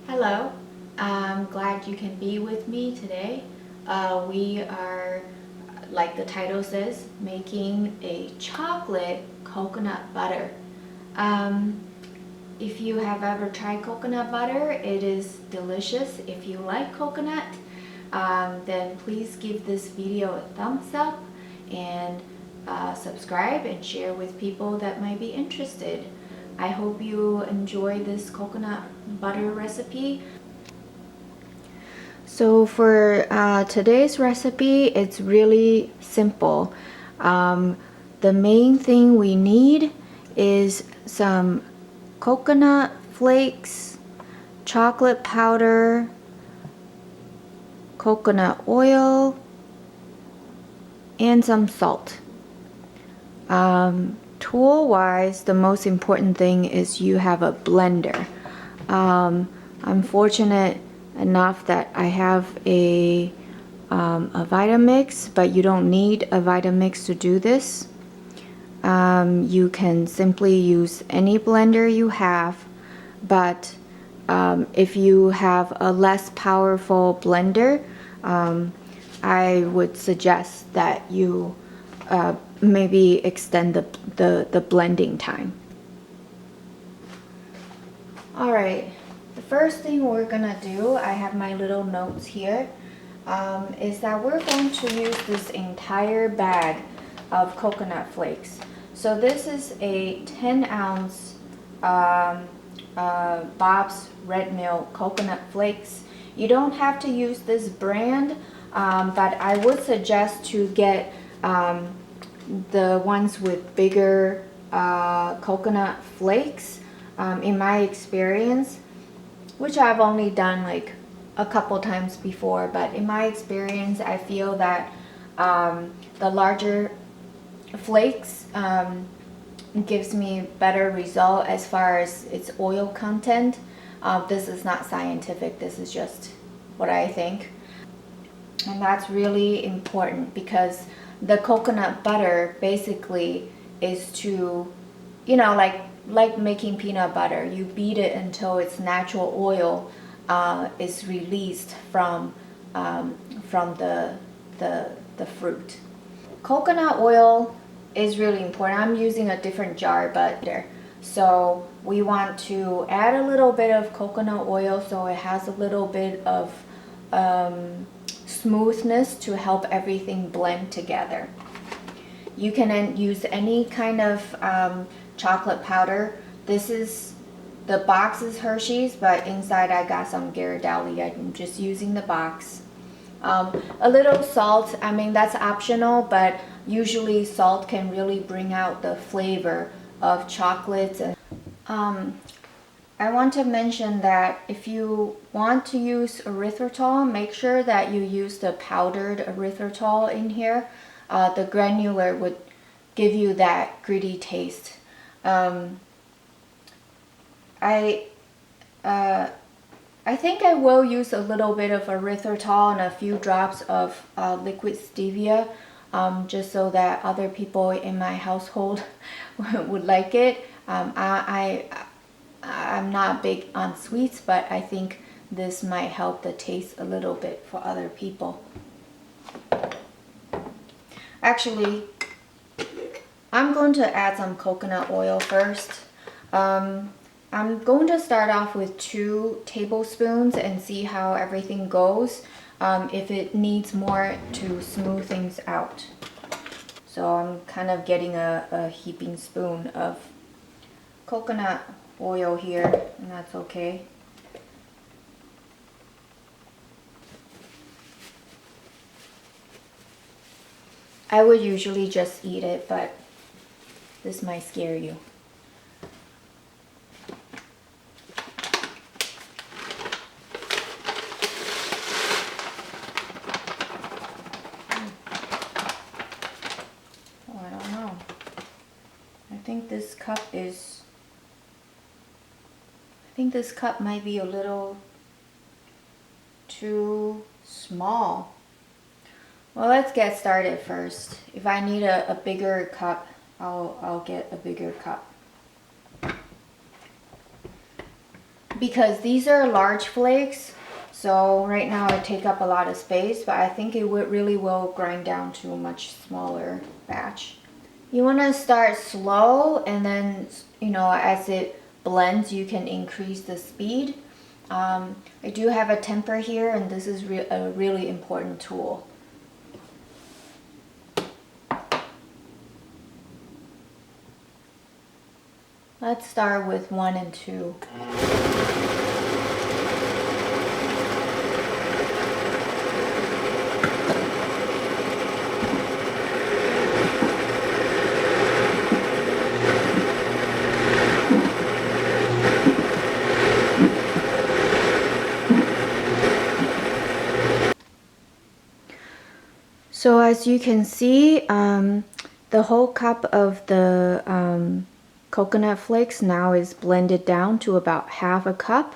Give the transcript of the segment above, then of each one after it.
Hello, I'm glad you can be with me today. We are, like the title says, making a chocolate coconut butter. Um, if you have ever tried coconut butter, it is delicious. If you like coconut, then please give this video a thumbs up and subscribe and share with people that might be interested. I hope you enjoy this coconut butter recipe. So for today's recipe, it's really simple. The main thing we need is some coconut flakes, chocolate powder, coconut oil, and some salt. Tool-wise, the most important thing is you have a blender. I'm fortunate enough that I have a Vitamix, but you don't need a Vitamix to do this. You can simply use any blender you have, but if you have a less powerful blender, I would suggest that you maybe extend the blending time. Alright, the first thing we're gonna do, I have my little notes here, is that we're going to use this entire bag of coconut flakes. So this is a 10-ounce Bob's Red Mill coconut flakes. You don't have to use this brand, but I would suggest to get the ones with bigger coconut flakes. In my experience, which I've only done like a couple times before, but in my experience I feel that the larger flakes gives me better result as far as its oil content. This is not scientific, this is just what I think. And that's really important because the coconut butter basically is to, you know, like making peanut butter. You beat it until its natural oil is released from the fruit. Coconut oil is really important. I'm using a different jar, but there. So we want to add a little bit of coconut oil so it has a little bit of smoothness to help everything blend together. You can then use any kind of chocolate powder. This is, the box is Hershey's, but inside I got some Ghirardelli. I'm just using the box. A little salt, I mean that's optional, but usually salt can really bring out the flavor of chocolates. And I want to mention that if you want to use erythritol, make sure that you use the powdered erythritol in here. The granular would give you that gritty taste. I think I will use a little bit of erythritol and a few drops of liquid stevia, just so that other people in my household would like it. I'm not big on sweets, but I think this might help the taste a little bit for other people. Actually, I'm going to add some coconut oil first. I'm going to start off with 2 tablespoons and see how everything goes, if it needs more to smooth things out. So I'm kind of getting a heaping spoon of coconut oil here, and that's okay. I would usually just eat it, but this might scare you. Oh, I don't know. I think this cup might be a little too small. Well, let's get started first. If I need a bigger cup, I'll get a bigger cup. because these are large flakes. So right now it take up a lot of space, but I think it really will grind down to a much smaller batch. You want to start slow, and then, you know, as it blends, you can increase the speed. I do have a temper here, and this is a really important tool. Let's start with 1 and 2. So as you can see, the whole cup of the coconut flakes now is blended down to about half a cup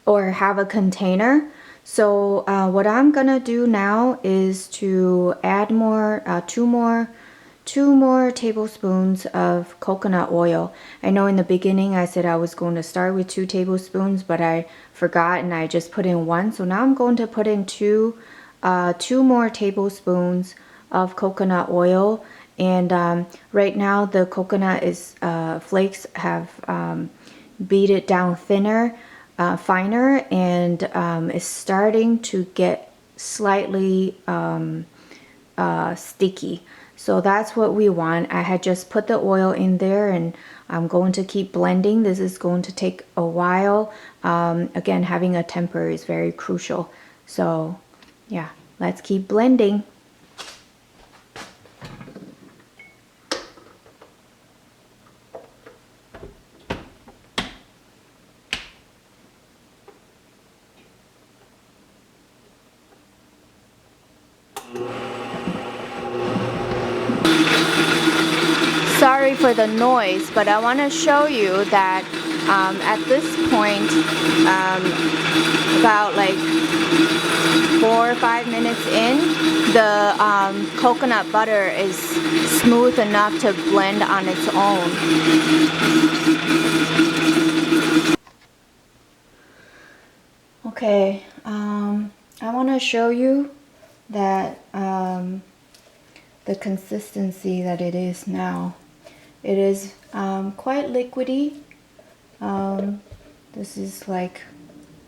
or half a container. So what I'm gonna do now is to add two more tablespoons of coconut oil. I know in the beginning I said I was going to start with 2 tablespoons, but I forgot and I just put in 1. So now I'm going to put in 2 more tablespoons of coconut oil. And right now the coconut flakes have beat it down finer, and it's starting to get slightly sticky. So that's what we want. I had just put the oil in there, and I'm going to keep blending. This is going to take a while. Again, having a temper is very crucial. So yeah, let's keep blending. Sorry for the noise, but I want to show you that at this point, about like 4 or 5 minutes in, the coconut butter is smooth enough to blend on its own. Okay, I want to show you that the consistency that it is now. It is quite liquidy. This is like,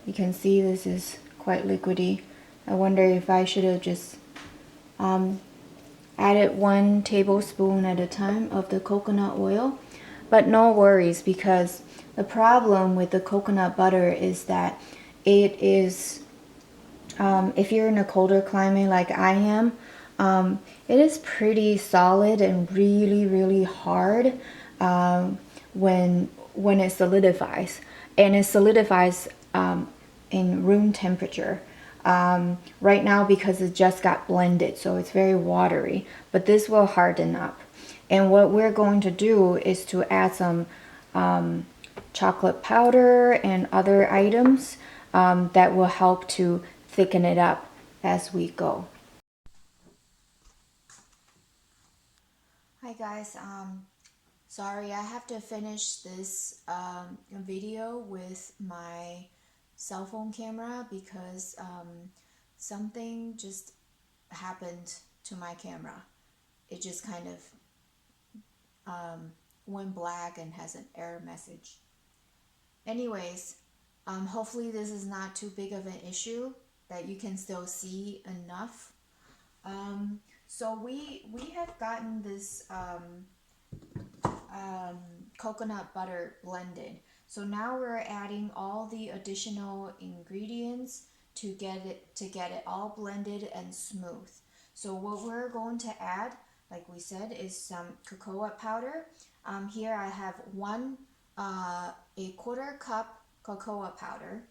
you can see this is quite liquidy. I wonder if I should have just added 1 tablespoon at a time of the coconut oil. But no worries, because the problem with the coconut butter is that it is, if you're in a colder climate like I am, it is pretty solid and really hard when it solidifies, and it solidifies in room temperature. Right now, because it just got blended, so it's very watery, but this will harden up. And what we're going to do is to add some chocolate powder and other items that will help to thicken it up as we go. Hi guys, sorry, I have to finish this video with my cell phone camera because something just happened to my camera. It just kind of went black and has an error message. Anyways, hopefully this is not too big of an issue, that you can still see enough. So we have gotten this coconut butter blended. So now we're adding all the additional ingredients to get it all blended and smooth. So what we're going to add, like we said, is some cocoa powder. Here I have a quarter cup cocoa powder.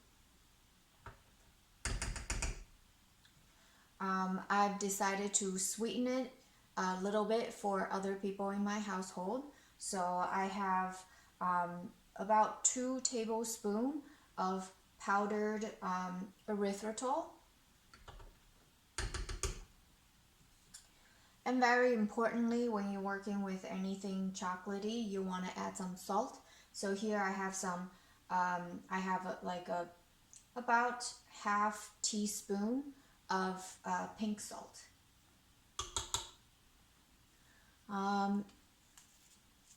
I've decided to sweeten it a little bit for other people in my household. So I have about 2 tablespoons of powdered erythritol. And very importantly, when you're working with anything chocolatey, you want to add some salt. So here I have some I have about half teaspoon of pink salt.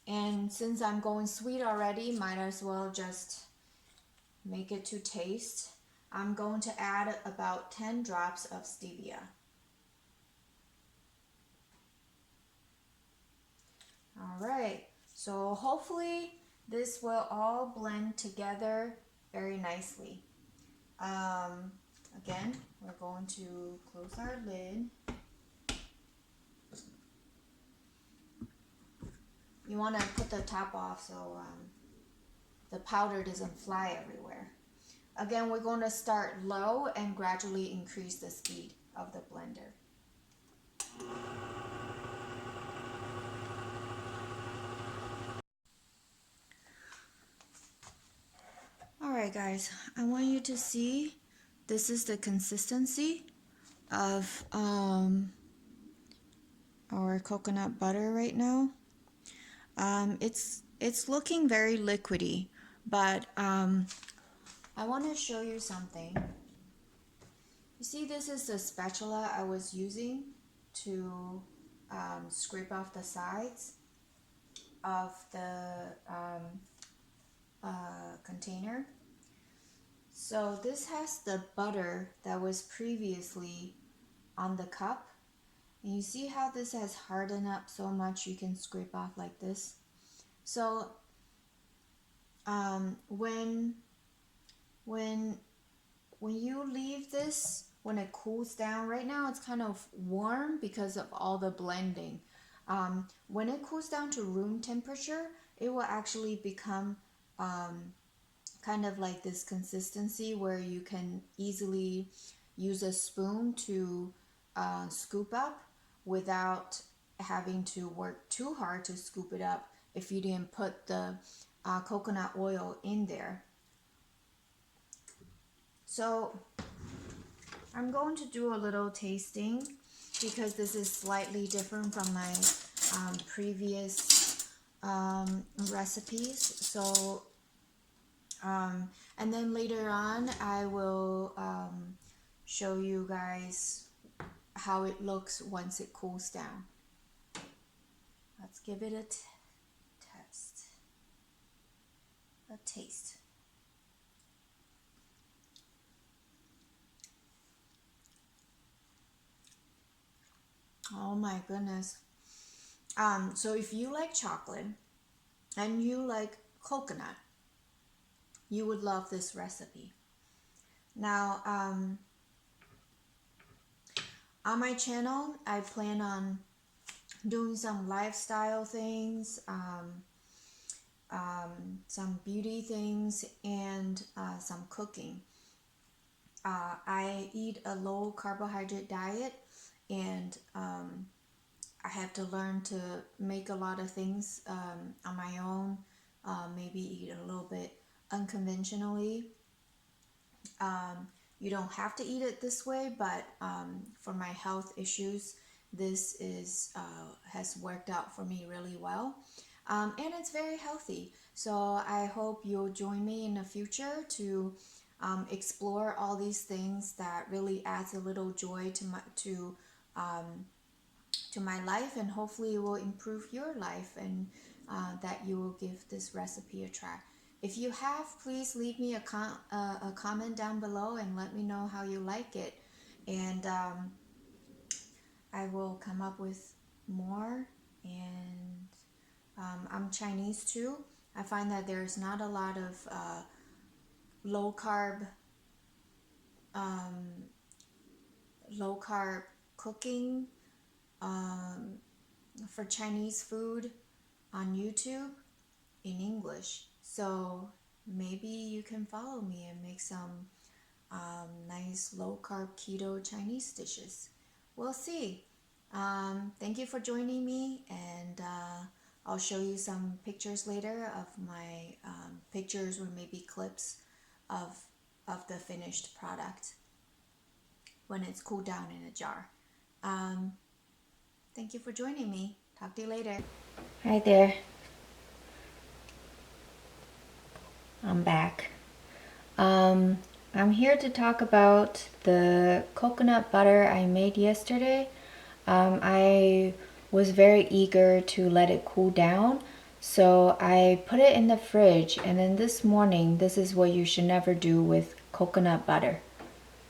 And since I'm going sweet already, might as well just make it to taste. I'm going to add about 10 drops of stevia. All right, so hopefully this will all blend together very nicely. Again, we're going to close our lid. You want to put the top off so the powder doesn't fly everywhere. Again, we're going to start low and gradually increase the speed of the blender. Alright guys, I want you to see this is the consistency of our coconut butter right now. It's looking very liquidy, but I want to show you something. You see, this is the spatula I was using to scrape off the sides of the container. So this has the butter that was previously on the cup. And you see how this has hardened up so much you can scrape off like this. So when you leave this, when it cools down, right now it's kind of warm because of all the blending. When it cools down to room temperature, it will actually become kind of like this consistency where you can easily use a spoon to scoop up without having to work too hard to scoop it up if you didn't put the coconut oil in there. So I'm going to do a little tasting because this is slightly different from my previous recipes. So and then later on I will show you guys how it looks once it cools down. Let's give it a taste. Oh my goodness. So if you like chocolate and you like coconut, you would love this recipe. Now, on my channel, I plan on doing some lifestyle things, some beauty things, and some cooking. I eat a low carbohydrate diet, and I have to learn to make a lot of things on my own, maybe eat a little bit unconventionally. You don't have to eat it this way, but for my health issues, this is has worked out for me really well, and it's very healthy. So I hope you'll join me in the future to explore all these things that really adds a little joy to my life, and hopefully it will improve your life, and that you will give this recipe a try. If you have, please leave me a comment down below and let me know how you like it, and I will come up with more. And I'm Chinese too. I find that there's not a lot of low carb cooking for Chinese food on YouTube in English. So maybe you can follow me and make some nice low carb keto Chinese dishes. We'll see. Thank you for joining me, and I'll show you some pictures later of my pictures or maybe clips of the finished product when it's cooled down in a jar. Thank you for joining me. Talk to you later. Hi there. I'm back. I'm here to talk about the coconut butter I made yesterday. I was very eager to let it cool down, so I put it in the fridge, and then this morning, this is what you should never do with coconut butter.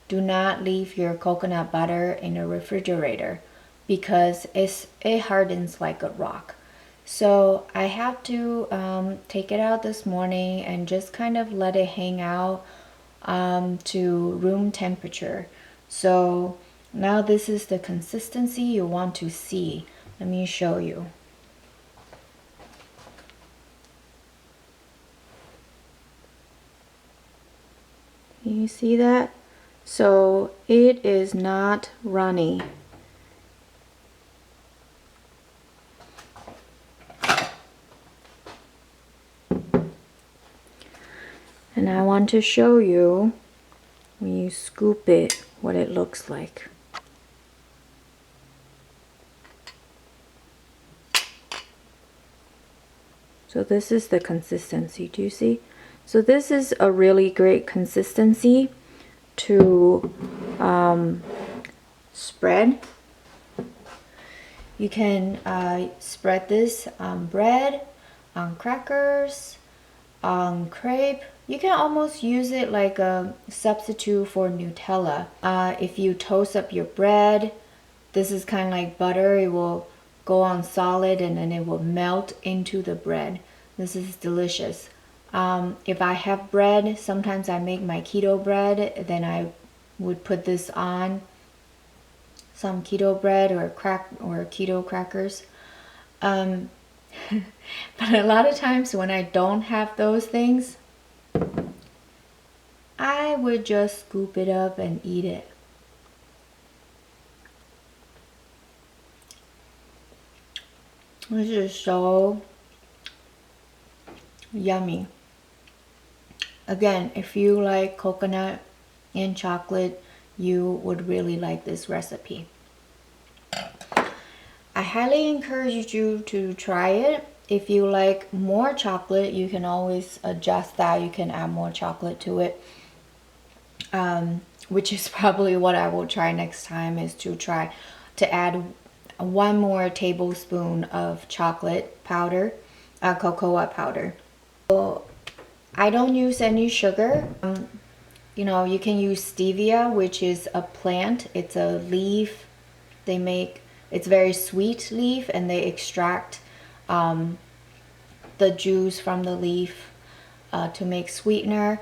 Do not leave your coconut butter in a refrigerator because it hardens like a rock. So I have to take it out this morning and just kind of let it hang out to room temperature. So now this is the consistency you want to see. Let me show you. Can you see that? So it is not runny. And I want to show you when you scoop it what it looks like. So this is the consistency, do you see? So this is a really great consistency to spread. You can spread this on bread, on crackers, on crepe. You can almost use it like a substitute for Nutella. If you toast up your bread, this is kind of like butter. It will go on solid and then it will melt into the bread. This is delicious. If I have bread, sometimes I make my keto bread, then I would put this on some keto bread or keto crackers. But a lot of times when I don't have those things, I would just scoop it up and eat it. This is so yummy. Again, if you like coconut and chocolate, you would really like this recipe. I highly encourage you to try it. If you like more chocolate, you can always adjust that. You can add more chocolate to it, which is probably what I will try next time, is to try to add 1 more tablespoon of chocolate powder, cocoa powder. So I don't use any sugar. You know, you can use stevia, which is a plant. It's a leaf. It's very sweet leaf, and they extract the juice from the leaf to make sweetener.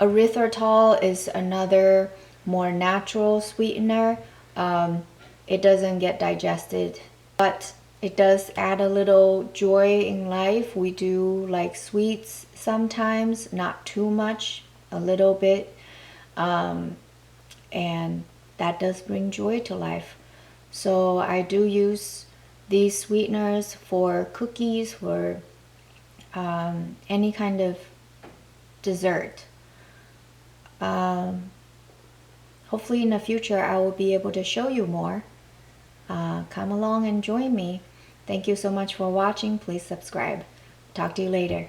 Erythritol is another more natural sweetener. It doesn't get digested, but it does add a little joy in life. We do like sweets sometimes, not too much, a little bit, and that does bring joy to life. So I do use these sweeteners for cookies, for any kind of dessert. Hopefully in the future I will be able to show you more. Come along and join me. Thank you so much for watching. Please subscribe. Talk to you later.